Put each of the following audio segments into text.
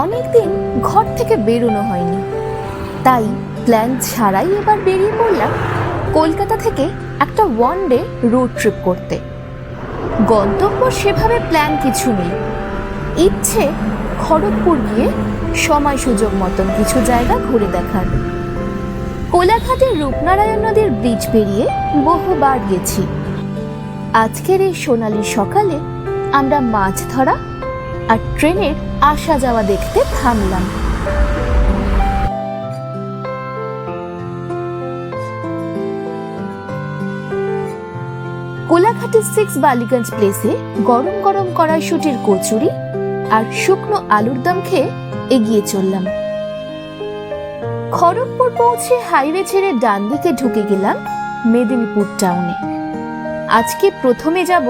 অনেকদিন ঘর থেকে বেরোনো হয়নি, তাই প্ল্যান ছাড়াই এবার বেরিয়ে পড়লাম কলকাতা থেকে একটা ওয়ান ডে রোড ট্রিপ করতে। গন্তব্য সেভাবে প্ল্যান কিছু নেই, ইচ্ছে খড়গপুর গিয়ে সময় সুযোগ মতন কিছু জায়গা ঘুরে দেখার। কোলাঘাটের রূপনারায়ণ নদীর ব্রিজ পেরিয়ে বহুবার গেছি। আজকের এই সোনালি সকালে আমরা মাছ ধরা আর ট্রেনের আসা যাওয়া দেখতে থামলাম। কোলাঘাটের 6 বালিগঞ্জ প্লেসে গরম গরম কড়াইশুটির কচুরি আর শুকনো আলুর দম খেয়ে এগিয়ে চললাম। খড়গপুর পৌঁছে হাইওয়ে ছেড়ে ডান দিকে ঢুকে গেলাম মেদিনীপুর টাউনে। আজকে প্রথমে যাব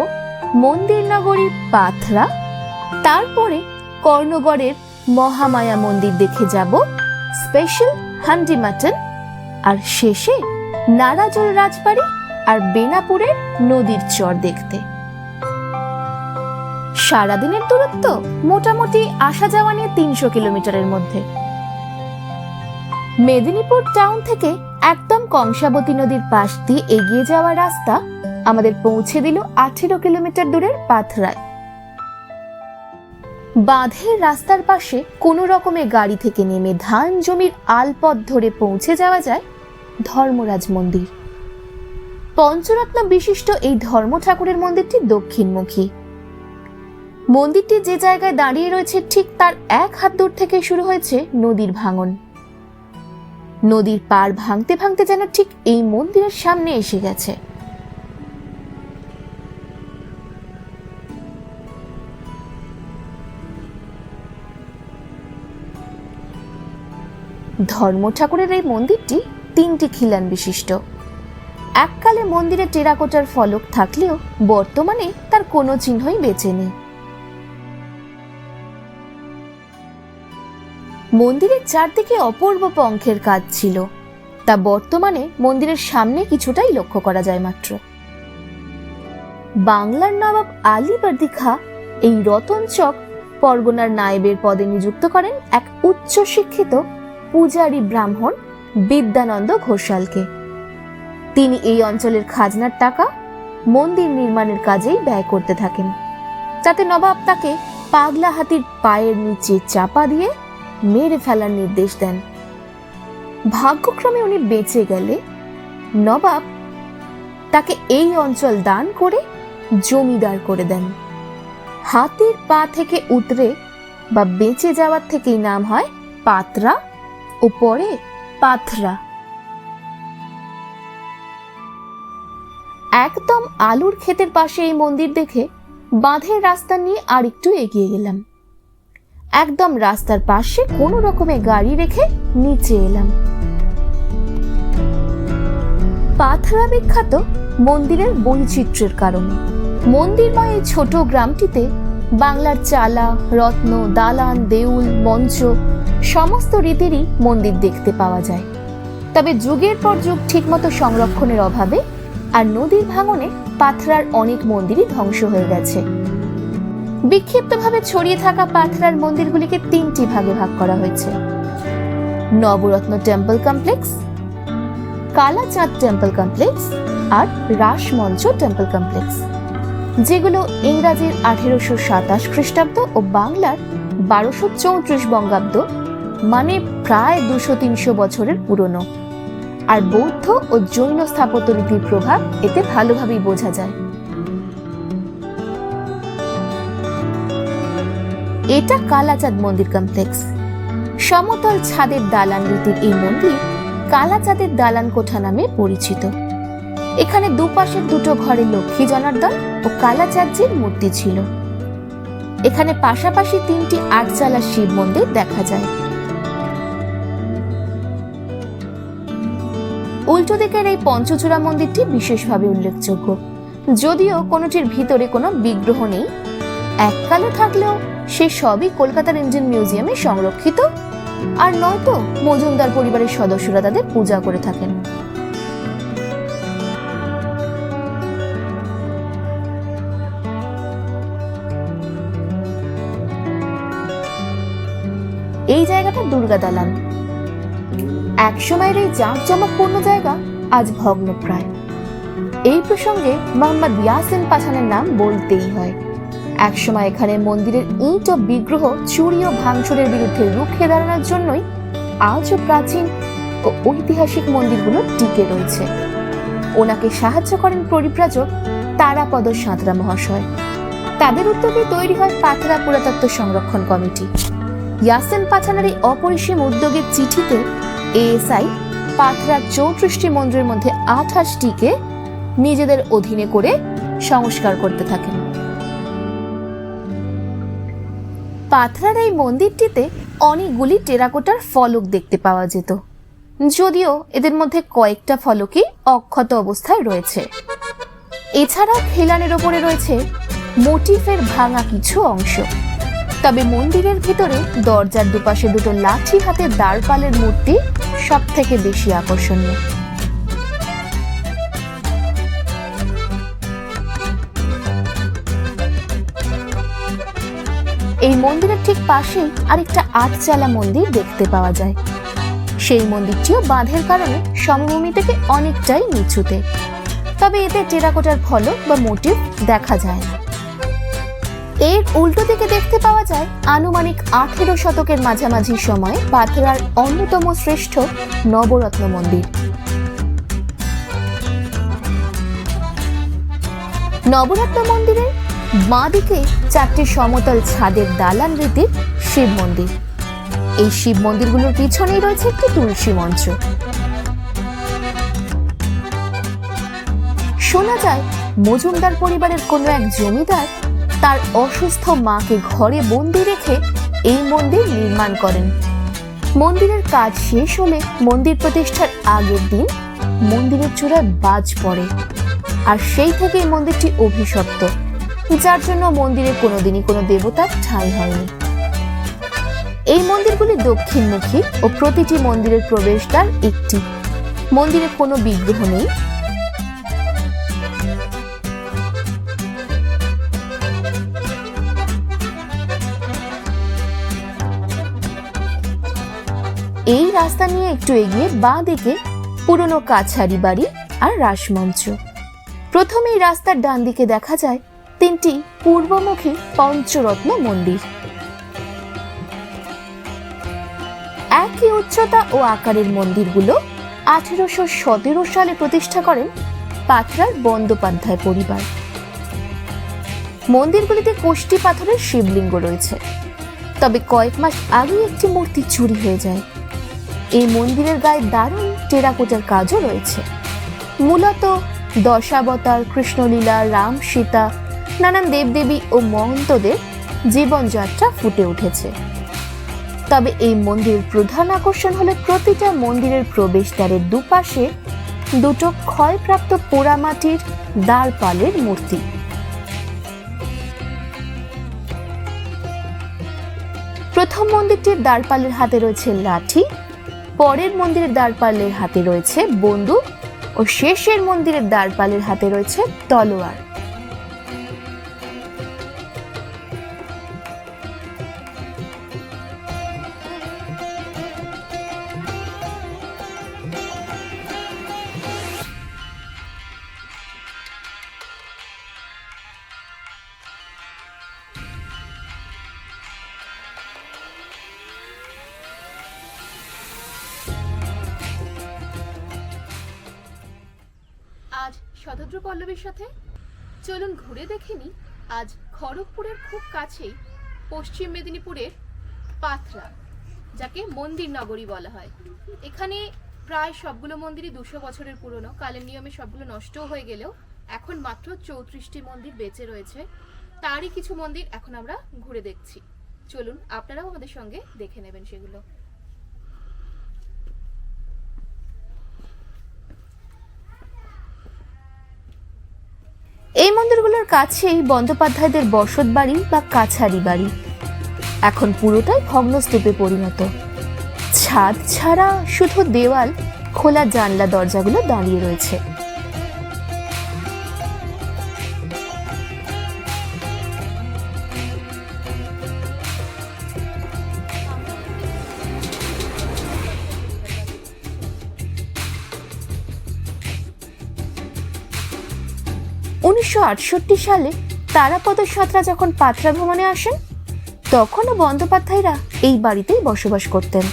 মন্দির নগরী পাথরা, তারপরে কর্ণগড়ের মহামায়া মন্দির দেখে যাব স্পেশাল হান্ডি মাটন, আর শেষে নারাজল রাজবাড়ি আর বেনাপুরের নদীর চর দেখতে। সারাদিনের দূরত্ব মোটামুটি আসা যাওয়া নিয়ে 300 কিলোমিটারের মধ্যে। মেদিনীপুর টাউন থেকে একদম কংসাবতী নদীর পাশ দিয়ে এগিয়ে যাওয়া রাস্তা আমাদের পৌঁছে দিল 18 কিলোমিটার দূরের পাথরায়। বাঁধের রাস্তার পাশে কোনো রকমে গাড়ি থেকে নেমে ধান জমির আলপথ ধরে পৌঁছে যাওয়া যায় ধর্মরাজ মন্দির। পঞ্চরত্ন বিশিষ্ট এই ধর্ম ঠাকুরের মন্দিরটি দক্ষিণমুখী। মন্দিরটি যে জায়গায় দাঁড়িয়ে রয়েছে ঠিক তার 1 হাত দূর থেকে শুরু হয়েছে নদীর ভাঙন। নদীর পার ভাঙতে ভাঙতে যেন ঠিক এই মন্দিরের সামনে এসে গেছে। ধর্ম ঠাকুরের এই মন্দিরটি 3টি খিলান বিশিষ্ট। এককালে মন্দিরে টেরাকোটার ফলক থাকলেও বর্তমানে তার কোনো চিহ্নই বেঁচে নেই। মন্দিরের চারদিকে অপূর্ব পঙ্খের কাজ ছিল, তা বর্তমানে মন্দিরের সামনে কিছুটাই লক্ষ্য করা যায় মাত্র। বাংলার নবাব আলী বর্দী খাঁ এই রতনচক পরগনার নায়েবের পদে নিযুক্ত করেন এক উচ্চ শিক্ষিত পূজারী ব্রাহ্মণ বিদ্যানন্দ ঘোষালকে। তিনি এই অঞ্চলের খাজনার টাকা মন্দির নির্মাণের কাজেই ব্যয় করতে থাকেন, যাতে নবাব তাকে পাগলা হাতির পায়ের নিচে চাপা দিয়ে মেরে ফেলার নির্দেশ দেন। ভাগ্যক্রমে উনি বেঁচে গেলে নবাব তাকে এই অঞ্চল দান করে জমিদার করে দেন। হাতির পা থেকে উতরে বা বেঁচে যাওয়ার থেকেই নাম হয় পাতরা ও পরে পাথরা। একদম আলুর ক্ষেতের পাশে এই মন্দির দেখে বাঁধের রাস্তা নিয়ে আর একটু এগিয়ে গেলাম। একদম রাস্তার পাশে কোনো রকমে গাড়ি রেখে নিচে এলাম। পাথরা বিখ্যাত মন্দিরের বৈচিত্র্যের কারণে। মন্দিরময় এই ছোট গ্রামটিতে বাংলার চালা, রত্ন, দালান, দেউল, মঞ্চ সমস্ত রীতিরই মন্দির দেখতে পাওয়া যায়। তবে যুগের পর যুগ ঠিকমতো সংরক্ষণের অভাবে আর নদীর ভাঙনে পাথরার অনেক মন্দিরই ধ্বংস হয়ে গেছে। বিক্ষিপ্তভাবে ছড়িয়ে থাকা পাথরার মন্দিরগুলিকে 3টি ভাগে ভাগ করা হয়েছে: Navaratna temple complex, Kalachand temple complex আর রাসমঞ্চ টেম্পল কমপ্লেক্স, যেগুলো ইংরাজির 1827 খ্রিস্টাব্দ ও বাংলার 1234 বঙ্গাব্দ, মানে প্রায় 200-300 বছরের পুরনো। আর বৌদ্ধ ও জৈন স্থাপত্য রীতির প্রভাব এতে ভালোভাবেই বোঝা যায়। এটা কালাচাঁদ মন্দির কমপ্লেক্স। সমতল ছাদের দালান রীতির এই মন্দির কালাচাঁদের দালান কোঠা নামে পরিচিত। এখানে দুপাশের দুটো ঘরে লক্ষ্মী জনার্দন ও কালাচাঁদজির মূর্তি ছিল। এখানে পাশাপাশি 3টি 8চালা শিব মন্দির দেখা যায়। উল্টো দিকের এই পঞ্চচূড়া মন্দিরটি বিশেষভাবে উল্লেখযোগ্য, যদিও কোনোটির ভিতরে কোনো বিগ্রহ নেই। এককালে থাকলেও সে সবই কলকাতার ইন্ডিয়ান মিউজিয়ামে সংরক্ষিত, আর নয়তো মজুমদার পরিবারের সদস্যরা তাদের পূজা করে থাকেন। এই জায়গাটা দুর্গা দালান। একসময়ের এই জাঁকজমকপূর্ণ জায়গা আজ ভগ্নপ্রায়। এই প্রসঙ্গে মোহাম্মদ ইয়াসিন পাঠানের নাম বলতেই হয়। একসময় এখানে মন্দিরের ইট ও বিগ্রহ চুরি ও ভাঙচুরের বিরুদ্ধে রুখে দাঁড়ানোর জন্যই আজও প্রাচীন ও ঐতিহাসিক মন্দিরগুলো টিকে রয়েছে। ওনাকে সাহায্য করেন পরিব্রাজক তারাপদ সাঁতরা মহাশয়। তাদের উদ্যোগে তৈরি হয় পাথরা পুরাতত্ত্ব সংরক্ষণ কমিটি। ইয়াসিন পাঠানের এই অপরিসীম উদ্যোগের চিঠিতে এএসআই পাথরার 34টি মন্দিরের মধ্যে 28টিকে নিজেদের অধীনে করে সংস্কার করতে থাকেন। পাথরার এই মন্দিরটিতে অনেকগুলি টেরাকোটার ফলক দেখতে পাওয়া যেত, যদিও এদের মধ্যে কয়েকটা ফলকই অক্ষত অবস্থায় রয়েছে। এছাড়া খিলানের ওপরে রয়েছে মোটিফের ভাঙা কিছু অংশ। তবে মন্দিরের ভিতরে দরজার দুপাশে দুটো লাঠি হাতে দ্বারপালের মূর্তি সব থেকে বেশি আকর্ষণীয়। এই মন্দিরের ঠিক পাশেই আরেকটা আটচালা মন্দির দেখতে পাওয়া যায়। সেই মন্দিরটিও বাঁধের কারণে সমভূমি থেকে অনেকটাই নিচুতে, তবে এতে টেরাকোটার ফলক বা মোটিভ দেখা যায় না। এর উল্টো দিকে দেখতে পাওয়া যায় আনুমানিক 18 শতকের মাঝামাঝি সময়ে পাথরার অন্যতম শ্রেষ্ঠ নবরত্ন মন্দির। নবরত্ন মন্দিরের বাঁ দিকে 4টি সমতল ছাদের দালান রীতির শিব মন্দির। এই শিব মন্দিরগুলোর পিছনেই রয়েছে একটি তুলসী মঞ্চ। শোনা যায় মজুমদার পরিবারের কোনো এক জমিদার তার অসুস্থ মাকে ঘরে বন্দি রেখে এই মন্দির নির্মাণ করেন। মন্দিরের কাজ শেষ হলে মন্দির প্রতিষ্ঠার আগের দিন মন্দিরের চূড়ায় বাজ পড়ে, আর সেই থেকে এই মন্দিরটি অভিশপ্ত, যার জন্য মন্দিরে কোনোদিনই কোনো দেবতার ঠাঁই হয়নি। এই মন্দিরগুলি দক্ষিণমুখী ও প্রতিটি মন্দিরের প্রবেশদ্বার একটি। মন্দিরে কোনো বিগ্রহ নেই। এই রাস্তা নিয়ে একটু এগিয়ে বাঁ দিকে পুরনো কাছারি বাড়ি আর রাসমঞ্চ। প্রথমে এই রাস্তার ডান দিকে দেখা যায় 3টি পূর্বমুখী পঞ্চরত্ন মন্দির। একই উচ্চতা ও আকারের মন্দিরগুলো 1817 সালে প্রতিষ্ঠা করেন পাথরার বন্দ্যোপাধ্যায় পরিবার। মন্দিরগুলিতে কোষ্টি পাথরের শিবলিঙ্গ রয়েছে, তবে কয়েক মাস আগে একটি মূর্তি চুরি হয়ে যায়। এই মন্দিরের গায়ে দারুণ টেরাকোটার কাজও রয়েছে। মূলত দশাবতার, কৃষ্ণলীলা, রাম সীতা, নানান দেবদেবী ও মহন্তদের জীবনযাত্রা ফুটে উঠেছে। তবে এই মন্দিরের প্রধান আকর্ষণ হলো প্রতিটা মন্দিরের প্রবেশদ্বারের দুপাশে দুটো ক্ষয়প্রাপ্ত পোড়ামাটির দ্বারপালের মূর্তি। প্রথম মন্দিরটির দ্বারপালের হাতে রয়েছে লাঠি, পরের মন্দিরের দ্বারপালের হাতে রয়েছে বন্দুক ও শেষের মন্দিরের দ্বারপালের হাতে রয়েছে তলোয়ার। আজ শতদ্রু পল্লবীর সাথে চলুন ঘুরে দেখে নিই আজ খড়গপুরের খুব কাছেই পশ্চিম মেদিনীপুরের পাথরা, যাকে মন্দির নগরী বলা হয়। এখানে প্রায় সবগুলো মন্দিরই 200 বছরের পুরনো। কালের নিয়মে সবগুলো নষ্টও হয়ে গেলেও এখন মাত্র 34টি মন্দির বেঁচে রয়েছে। তারই কিছু মন্দির এখন আমরা ঘুরে দেখছি। চলুন আপনারাও আমাদের সঙ্গে দেখে নেবেন সেগুলো। এই মন্দিরগুলোর কাছেই বন্দ্যোপাধ্যায়দের বসত বাড়ি বা কাছারি বাড়ি। এখন পুরোটাই ভগ্নস্তূপে পরিণত। ছাদ ছাড়া শুধু দেওয়াল, খোলা জানলা দরজাগুলো দাঁড়িয়ে রয়েছে। 1968 সালে তারাপদ সাঁতরা যখন পাথরা ভ্রমণে আসেন, তখনও বন্দ্যোপাধ্যায়রা এই বাড়িতেই বসবাস করতেন।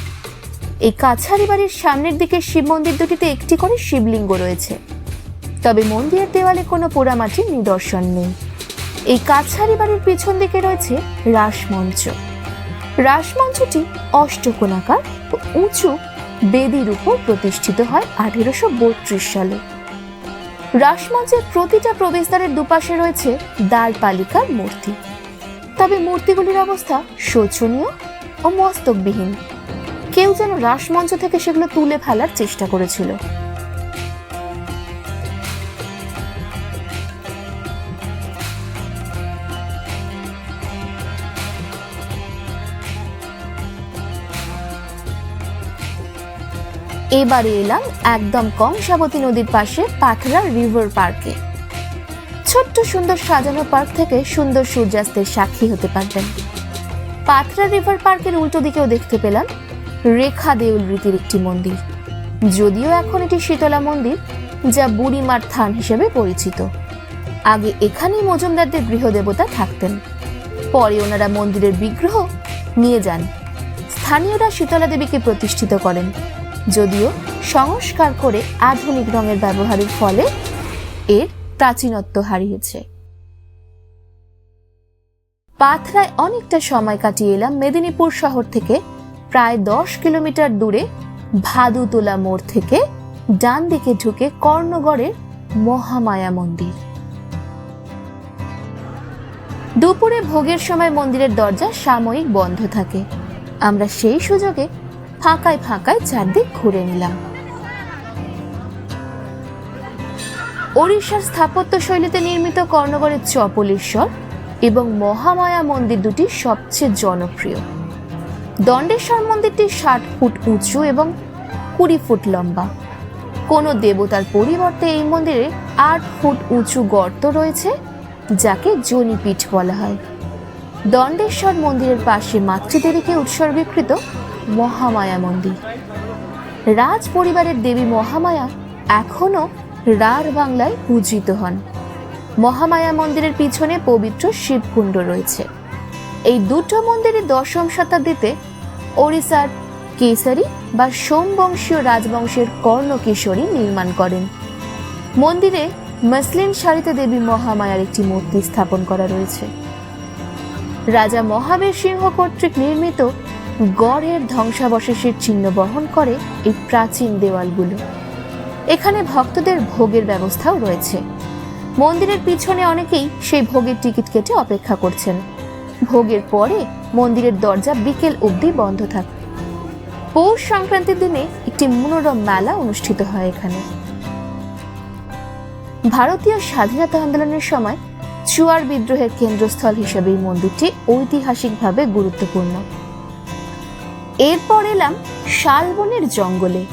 এই কাছারি বাড়ির সামনের দিকে শিব মন্দির দুটিতে একটি করে শিবলিঙ্গ রয়েছে, তবে মন্দিরের দেওয়ালে কোনো পোড়ামাটির নিদর্শন নেই। এই কাছারি বাড়ির পিছন দিকে রয়েছে রাসমঞ্চ। রাসমঞ্চটি অষ্টকোণাকার ও উঁচু বেদির উপর প্রতিষ্ঠিত হয় 1832 সালে। রাসমঞ্চের প্রতিটা প্রবেশদ্বারের দুপাশে রয়েছে দ্বারপালিকার মূর্তি, তবে মূর্তিগুলির অবস্থা শোচনীয় ও মস্তকবিহীন। কেউ যেন রাসমঞ্চ থেকে সেগুলো তুলে ফেলার চেষ্টা করেছিল। এবারে এলাম একদম কংসাবতী নদীর পাশে পাথরা রিভার পার্কে। ছোট্ট সুন্দর সাজানো পার্ক থেকে সুন্দর সূর্যাস্তের সাক্ষী হতে পারবেন। পাথরা রিভার পার্কের উল্টো দিকেও দেখতে পেলাম রেখা দেউল রীতির একটি মন্দির, যদিও এখন এটি শীতলা মন্দির, যা বুড়িমার থান হিসেবে পরিচিত। আগে এখানেই মজুমদারদের গৃহদেবতা থাকতেন, পরে ওনারা মন্দিরের বিগ্রহ নিয়ে যান। স্থানীয়রা শীতলা দেবীকে প্রতিষ্ঠিত করেন, যদিও সংস্কার করে আধুনিক রঙের ব্যবহারের ফলে এর প্রাচীনত্ব হারিয়েছে। পাথরায় অনেকটা সময় কাটিয়ে এলাম মেদিনীপুর শহর থেকে প্রায় 10 কিলোমিটার দূরে ভাদুতলা মোড় থেকে ডান দিকে ঢুকে কর্ণগড়ের মহামায়া মন্দির। দুপুরে ভোগের সময় মন্দিরের দরজা সাময়িক বন্ধ থাকে। আমরা সেই সুযোগে ফাঁকায় ফাঁকায় চারদিক ঘুরে নিলাম। ওড়িশার স্থাপত্য শৈলীতে নির্মিত কর্ণগড়ের চপলেশ্বর এবং মহামায়া মন্দির দুটি সবচেয়ে জনপ্রিয়। দণ্ডেশ্বর মন্দিরটি 60 ফুট উঁচু এবং 20 ফুট লম্বা। কোনো দেবতার পরিবর্তে এই মন্দিরে 8 ফুট উঁচু গর্ত রয়েছে, যাকে যোনিপীঠ বলা হয়। দণ্ডেশ্বর মন্দিরের পাশে মাতৃদেবীকে উৎসর্গীকৃত মহামায়া মন্দির। রাজ পরিবারের দেবী মহামায়া এখনো রাঢ় বাংলায় পূজিত হন। মহামায়া মন্দিরের পিছনে পবিত্র শিবকুণ্ড রয়েছে। এই দুটো মন্দিরে 10ম শতাব্দীতে ওড়িশার কেসারি বা সোমবংশীয় রাজবংশের কর্ণকেশরী নির্মাণ করেন। মন্দিরে মসলিন শাড়িতে দেবী মহামায়ার একটি মূর্তি স্থাপন করা রয়েছে। রাজা মহাবীর সিংহ কর্তৃক নির্মিত গড়ের ধ্বংসাবশেষের চিহ্ন বহন করে এই প্রাচীন দেওয়ালগুলো। এখানে ভক্তদের ভোগের ব্যবস্থাও রয়েছে। মন্দিরের পিছনে অনেকেই সেই ভোগের টিকিট কেটে অপেক্ষা করছেন। ভোগের পরে মন্দিরের দরজা বিকেল অবধি বন্ধ থাকে। পৌষ সংক্রান্তির দিনে একটি মনোরম মেলা অনুষ্ঠিত হয় এখানে। ভারতীয় স্বাধীনতা আন্দোলনের সময় চুয়ার বিদ্রোহের কেন্দ্রস্থল হিসেবে এই মন্দিরটি ঐতিহাসিকভাবে গুরুত্বপূর্ণ। এরপর এলাম শালবনের জঙ্গলে।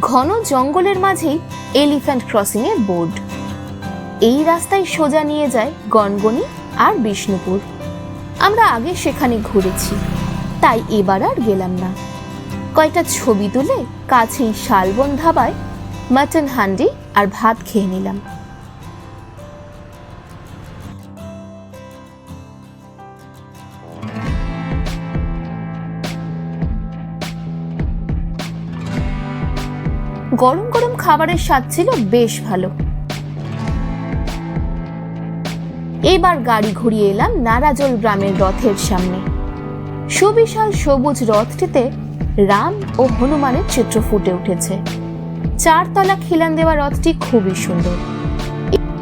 ঘন জঙ্গলের মাঝেই এলিফ্যান্ট ক্রসিং এর বোর্ড। এই রাস্তায় সোজা নিয়ে যায় গনগনি আর বিষ্ণুপুর। আমরা আগে সেখানে ঘুরেছি, তাই এবার আর গেলাম না। কয়েকটা ছবি তুলে কাছেই শালবন ধাবায় মাটন হান্ডি আর ভাত খেয়ে নিলাম। গরম গরম খাবারের স্বাদ ছিল বেশ ভালো। এবার গাড়ি ঘুরিয়ে এলাম নারাজল গ্রামের রথের সামনে। সুবিশাল সবুজ রথটিতে রাম ও হনুমানের চিত্র ফুটে উঠেছে। 4 তলা খিলান দেওয়া রথটি খুবই সুন্দর।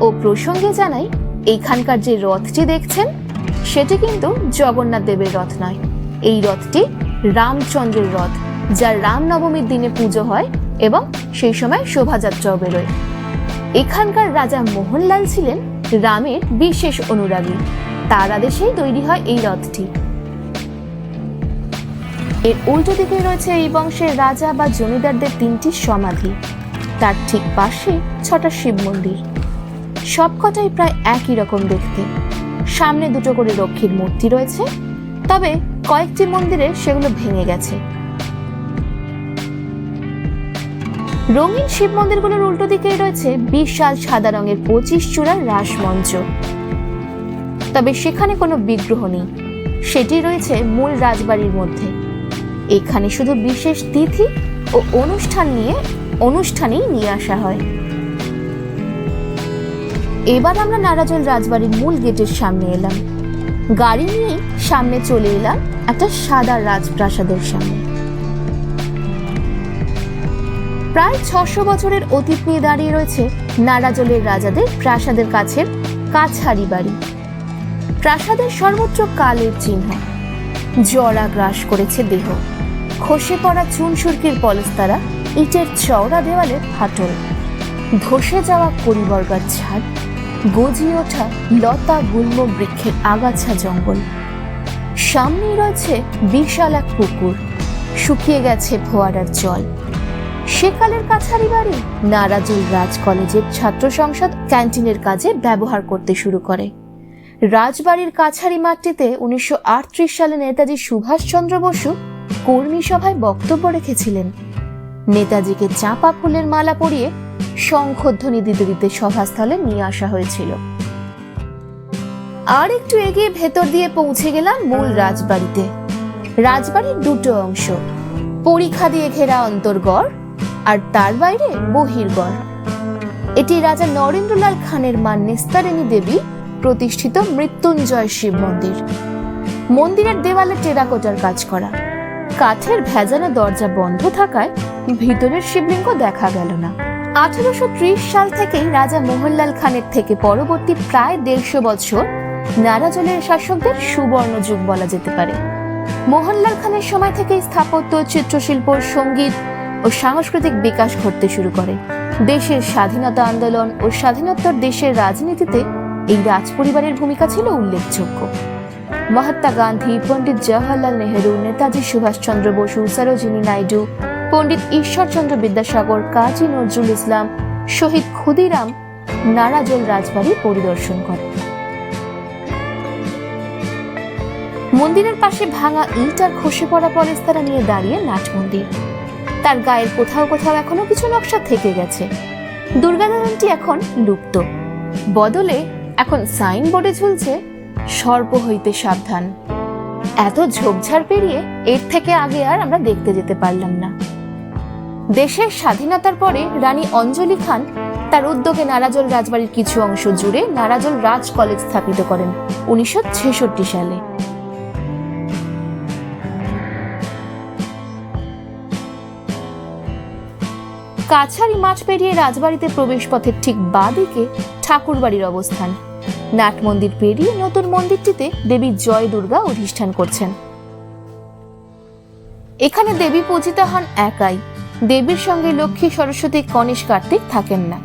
ও প্রসঙ্গে জানাই, এইখানকার যে রথটি দেখছেন সেটি কিন্তু জগন্নাথ দেবের রথ নয়। এই রথটি রামচন্দ্রের রথ, যার রামনবমীর দিনে পুজো হয় এবং সেই সময় শোভাযাত্রাও বেরোয়। এখানকার রাজা মোহনলাল ছিলেন রামের বিশেষ অনুরাগী, তার আদেশেই তৈরি হয় এই রথটি। এর উল্টো দিকে রয়েছে এই বংশের রাজা বা জমিদারদের 3টি সমাধি। তার ঠিক পাশে 6টা শিব মন্দির, সবকটাই প্রায় একই রকম দেখতে। সামনে 2টো করে রক্ষীর মূর্তি রয়েছে, তবে কয়েকটি মন্দিরে সেগুলো ভেঙে গেছে। রঙিন শিব মন্দিরগুলোর উল্টো দিকেই রয়েছে বিশাল সাদা রঙের 25 চূড়ার রাসমঞ্চ। তবে সেখানে কোনো বিগ্রহ নেই, সেটি রয়েছে মূল রাজবাড়ির মধ্যে। এখানে শুধু বিশেষ তিথি ও অনুষ্ঠানেই নিয়ে আসা হয়। এবার আমরা নারাজল রাজবাড়ির মূল গেটের সামনে এলাম। গাড়ি নিয়ে সামনে চলে এলাম একটা সাদা রাজপ্রাসাদের সামনে। প্রায় 600 বছরের অতীত নিয়ে দাঁড়িয়ে রয়েছে নারাজলের রাজাদের প্রাসাদের কাছের কাছারি বাড়ি। প্রাসাদের সর্বত্র কালের চিহ্ন, জরা গ্রাস করেছে দেহ, খসে পড়া চুনসুরকির পলস্তারা, ইটের চওড়া দেওয়ালের ফাটল, ধসে যাওয়া করিবর্গার ছাদ, গজিয়ে ওঠা লতা গুল্ম বৃক্ষের আগাছা জঙ্গল। সামনেই রয়েছে বিশাল এক পুকুর, শুকিয়ে গেছে ফোয়ারার জল। সেকালের কাছারি বাড়ি নারাজল রাজ কলেজের ছাত্র সংসদ ক্যান্টিনের কাজে ব্যবহার করতে শুরু করে। রাজবাড়ির কাছারি মাঠটিতে 1938 সালে নেতাজি সুভাষচন্দ্র বসু কর্মী সভায় বক্তব্য রেখেছিলেন। নেতাজিকে চাঁপা ফুলের মালা পরিয়ে শঙ্খধ্বনি দিতে দিতে সভাস্থলে নিয়ে আসা হয়েছিল। আর একটু এগিয়ে ভেতর দিয়ে পৌঁছে গেলাম মূল রাজবাড়িতে। রাজবাড়ির দুটো অংশ, পরিখা দিয়ে ঘেরা অন্তর্গড় আর তার বাইরে বহির্গড়। এটি রাজা নরেন্দ্রলাল খানের মা নেস্তারিণী দেবী প্রতিষ্ঠিত মৃত্যুঞ্জয় শিব মন্দির। মন্দিরের দেওয়ালে টেরাকোটার কাজ করা, কাঠের ভেজানো দরজা বন্ধ থাকায় ভিতরের শিবলিঙ্গ দেখা গেল না। 1830 সাল থেকেই রাজা মোহনলাল খানের থেকে পরবর্তী প্রায় 150 বছর নারাজলের শাসকদের সুবর্ণ যুগ বলা যেতে পারে। মোহনলাল খানের সময় থেকেই স্থাপত্য, চিত্রশিল্প, সঙ্গীত ও সাংস্কৃতিক বিকাশ ঘটতে শুরু করে। দেশের স্বাধীনতা আন্দোলন ও স্বাধীনোত্তর দেশের রাজনীতিতে এই রাজপরিবারের ভূমিকা ছিল উল্লেখযোগ্য। মহাত্মা গান্ধী, পণ্ডিত জওহরলাল নেহেরু, নেতাজি সুভাষচন্দ্র বসু, সরোজিনী নাইডু, পণ্ডিত ঈশ্বরচন্দ্র বিদ্যাসাগর, কাজী নজরুল ইসলাম, শহীদ ক্ষুদিরাম নারাজল রাজবাড়ি পরিদর্শন করেন। মন্দিরের পাশে ভাঙা ইট আর খসে পড়া পলেস্তারা নিয়ে দাঁড়িয়ে নাট মন্দির। তার গায়ের কোথাও কোথাও এখনো কিছু নকশা থেকে গেছে। দুর্গাদানটি এখন লুপ্ত, বদলে এখন সাইনবোর্ডে ঝুলছে সর্প হইতে সাবধান। এত ঝোপঝাড় পেরিয়ে এর থেকে আগে আর আমরা দেখতে যেতে পারলাম না। দেশের স্বাধীনতার পরে রানী অঞ্জলি খান তার উদ্যোগে নারাজল রাজবাড়ির কিছু অংশ জুড়ে নারাজল রাজ কলেজ স্থাপিত করেন 1966 সালে। কাছারি মাঠ পেরিয়ে রাজবাড়িতে প্রবেশ পথের ঠিক বাঁদিকে ঠাকুর বাড়ির অবস্থান। নাট মন্দির পেরিয়ে নতুন মন্দিরটিতে দেবী জয় দুর্গা অধিষ্ঠান করছেন। এখানে দেবী পূজিতা হন একাই, দেবীর সঙ্গে লক্ষ্মী, সরস্বতী, গণেশ, কার্তিক থাকেন না।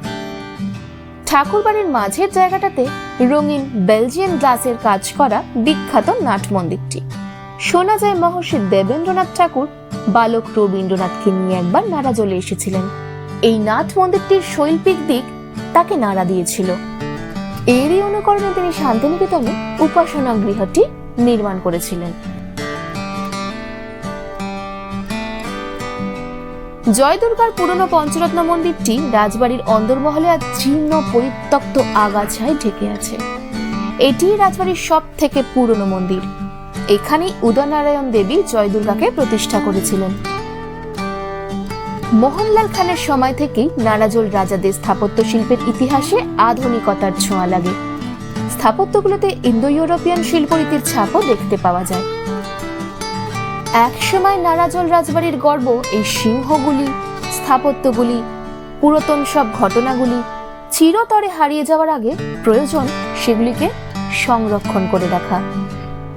ঠাকুর বাড়ির মাঝের জায়গাটাতে রঙিন বেলজিয়ান গ্লাসের কাজ করা বিখ্যাত নাট মন্দিরটি। শোনা যায় মহর্ষি দেবেন্দ্রনাথ ঠাকুর বালক রবীন্দ্রনাথকে নিয়ে একবার নারাজলে এসেছিলেন। এই নাট মন্দিরটির শৈল্পিক দিক তাকে নাড়া দিয়েছিল। এরই অনুকরণে তিনি শান্তিনিকেতনে উপাসনা গৃহটি নির্মাণ করেছিলেন। জয় দুর্গার পুরনো পঞ্চরত্ন মন্দিরটি রাজবাড়ির অন্দরমহলে আর জীর্ণ পরিত্যক্ত আগাছায় ঢেকে আছে। এটি রাজবাড়ির সব থেকে পুরনো মন্দির। এখানেই উদয়নারায়ণ দেবী জয় দুর্গাকে প্রতিষ্ঠা করেছিলেন। মোহনলাল খানের সময় থেকেই নারাজল রাজাদের স্থাপত্য শিল্পের ইতিহাসে আধুনিকতার ছোঁয়া লাগে। স্থাপত্যগুলোতে ইন্দো ইউরোপিয়ান শিল্পরীতির ছাপও দেখতে পাওয়া যায়। একসময় নারাজল রাজবাড়ির গর্ব এই সিংহগুলি, স্থাপত্যগুলি, পুরাতন সব ঘটনাগুলি চিরতরে হারিয়ে যাওয়ার আগে প্রয়োজন সেগুলিকে সংরক্ষণ করে রাখা,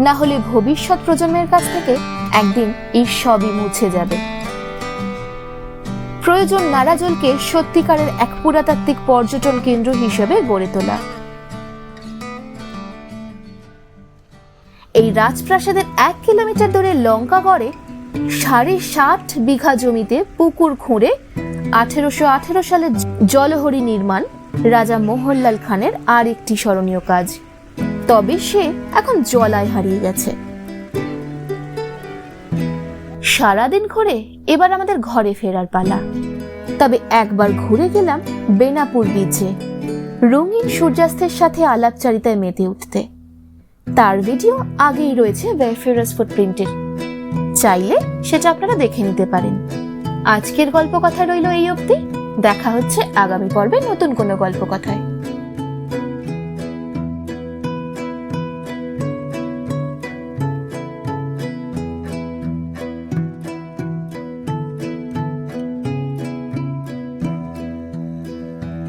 না হলে ভবিষ্যৎ প্রজন্মের কাছ থেকে একদিন এই সবই মুছে যাবে। প্রয়োজন নারাজলকে সত্যিকারের এক পুরাতাত্ত্বিক পর্যটন কেন্দ্র হিসেবে গড়ে তোলা। এই রাজপ্রাসাদের 1 কিলোমিটার দূরে লঙ্কাগড়ে 7.5 বিঘা জমিতে পুকুর খুঁড়ে 1818 সালে জলহরি নির্মাণ রাজা মোহনলাল খানের আর একটি স্মরণীয় কাজ। তবে সে এখন জলায় হারিয়ে গেছে। সারাদিন ঘুরে এবার আমাদের ঘরে ফেরার পালা। তবে একবার ঘুরে গেলাম বেনাপুর বিচে, রঙিন সূর্যাস্তের সাথে আলাপচারিতায় মেতে উঠতে। তার ভিডিও আগেই রয়েছে ওয়েফেয়ার্স ফুটপ্রিন্টের, চাইলে সেটা আপনারা দেখে নিতে পারেন। আজকের গল্প কথা রইল এই অবধি। দেখা হচ্ছে আগামী পর্বে নতুন কোনো গল্প কথায়।